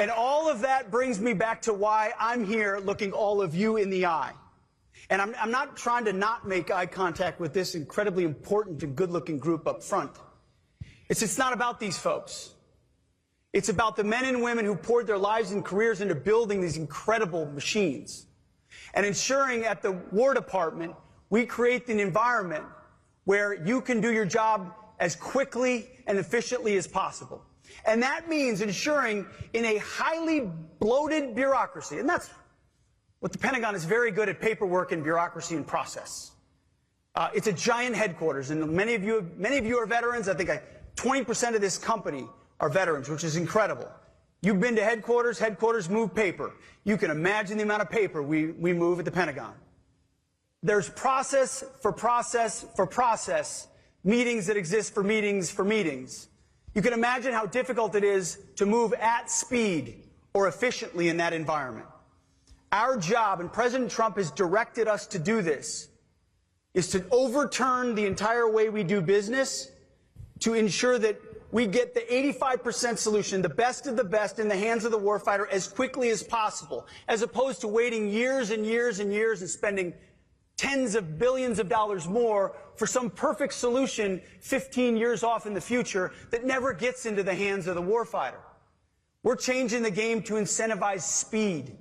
And all of that brings me back to why I'm here looking all of you in the eye. And I'm not trying to not make eye contact with this incredibly important and good-looking group up front. It's not about these folks. It's about the men and women who poured their lives and careers into building these incredible machines and ensuring at the War Department we create an environment where you can do your job as quickly and efficiently as possible. And that means ensuring in a highly bloated bureaucracy, and that's what the Pentagon is very good at: paperwork and bureaucracy and process. It's a giant headquarters, and many of you are veterans. I think 20% of this company are veterans, which is incredible. You've been to headquarters. Headquarters move paper. You can imagine the amount of paper we move at the Pentagon. There's process for process for process, meetings that exist for meetings for meetings. You can imagine how difficult it is to move at speed or efficiently in that environment. Our job, and President Trump has directed us to do this, is to overturn the entire way we do business to ensure that we get the 85% solution, the best of the best, in the hands of the warfighter as quickly as possible, as opposed to waiting years and years and years and spending tens of billions of dollars more for some perfect solution 15 years off in the future that never gets into the hands of the warfighter. We're changing the game to incentivize speed,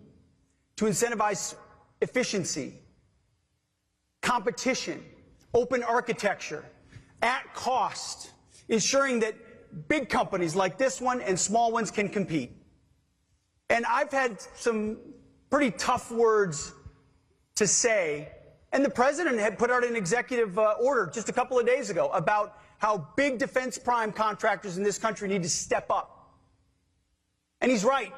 to incentivize efficiency, competition, open architecture, at cost, ensuring that big companies like this one and small ones can compete. And I've had some pretty tough words to say, and the president had put out an executive order just a couple of days ago about how big defense prime contractors in this country need to step up. And he's right.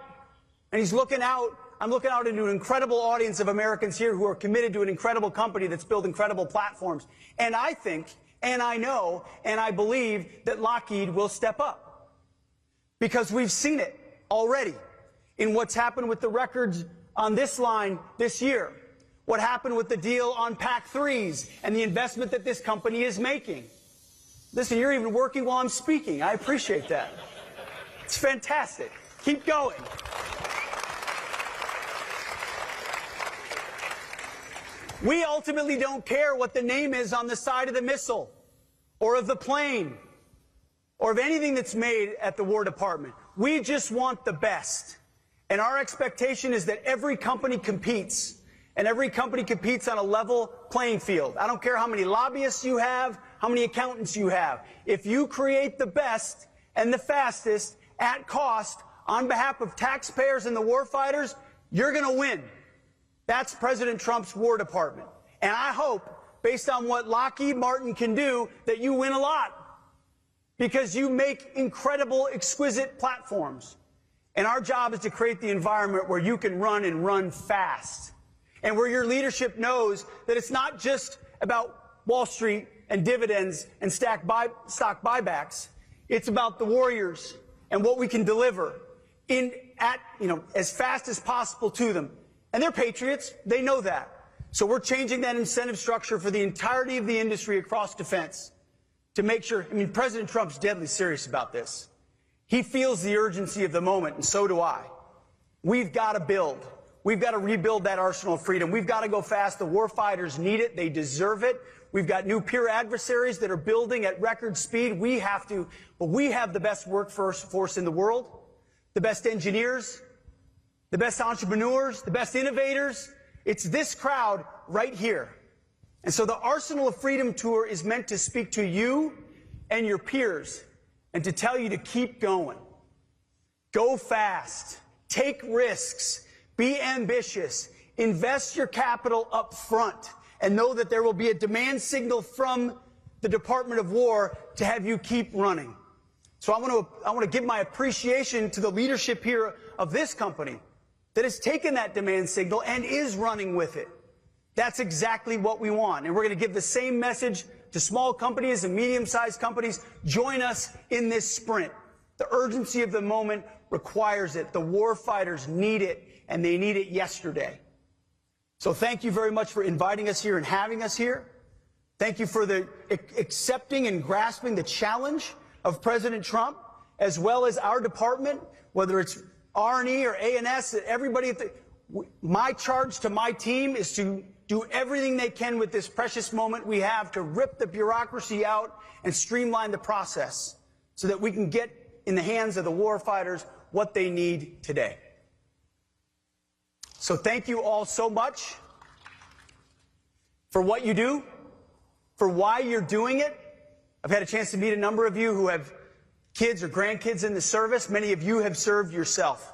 And he's looking out. I'm looking out into an incredible audience of Americans here who are committed to an incredible company that's built incredible platforms. And I think, and I know, and I believe that Lockheed will step up. Because we've seen it already in what's happened with the records on this line this year. What happened with the deal on PAC-3s and the investment that this company is making. Listen, you're even working while I'm speaking. I appreciate that. It's fantastic. Keep going. We ultimately don't care what the name is on the side of the missile or of the plane or of anything that's made at the War Department. We just want the best. And our expectation is that every company competes. And every company competes on a level playing field. I don't care how many lobbyists you have, how many accountants you have. If you create the best and the fastest at cost on behalf of taxpayers and the warfighters, you're going to win. That's President Trump's War Department. And I hope, based on what Lockheed Martin can do, that you win a lot. Because you make incredible, exquisite platforms. And our job is to create the environment where you can run and run fast. And where your leadership knows that it's not just about Wall Street and dividends and stock buybacks. It's about the warriors and what we can deliver as fast as possible to them. And they're patriots. They know that. So we're changing that incentive structure for the entirety of the industry across defense to make sure. I mean, President Trump's deadly serious about this. He feels the urgency of the moment, and so do I. We've got to build. We've got to rebuild that arsenal of freedom. We've got to go fast. The warfighters need it. They deserve it. We've got new peer adversaries that are building at record speed. We have to, but we have the best workforce in the world, the best engineers, the best entrepreneurs, the best innovators. It's this crowd right here. And so the Arsenal of Freedom Tour is meant to speak to you and your peers and to tell you to keep going. Go fast. Take risks. Be ambitious, invest your capital up front, and know that there will be a demand signal from the Department of War to have you keep running. So I want to give my appreciation to the leadership here of this company that has taken that demand signal and is running with it. That's exactly what we want. And we're going to give the same message to small companies and medium-sized companies. Join us in this sprint. The urgency of the moment requires it. The war fighters need it. And they need it yesterday. So thank you very much for inviting us here and having us here. Thank you for the accepting and grasping the challenge of President Trump, as well as our department, whether it's R&E or A&S, everybody my charge to my team is to do everything they can with this precious moment we have to rip the bureaucracy out and streamline the process so that we can get in the hands of the warfighters what they need today. So thank you all so much for what you do, for why you're doing it. I've had a chance to meet a number of you who have kids or grandkids in the service. Many of you have served yourself.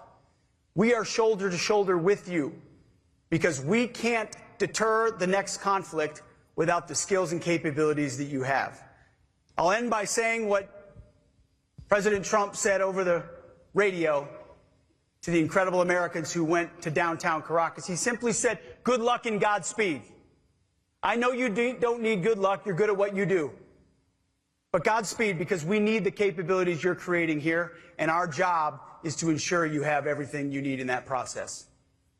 We are shoulder to shoulder with you because we can't deter the next conflict without the skills and capabilities that you have. I'll end by saying what President Trump said over the radio to the incredible Americans who went to downtown Caracas. He simply said, "Good luck and Godspeed." I know you don't need good luck. You're good at what you do. But Godspeed, because we need the capabilities you're creating here, and our job is to ensure you have everything you need in that process.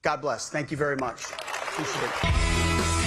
God bless. Thank you very much. Appreciate it.